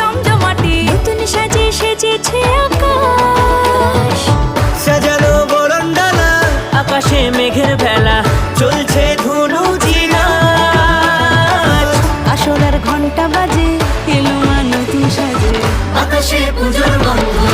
জমজমাটি, নতুন সাজে সেজেছে আকাশ। সাজানো বরণডালা, আকাশে মেঘের ভেলা, চলছে ধুনুচি নাচ। আসরের ঘন্টা বাজে, এলো মা নতুন সাজে, আকাশে পুজোর গন্ধ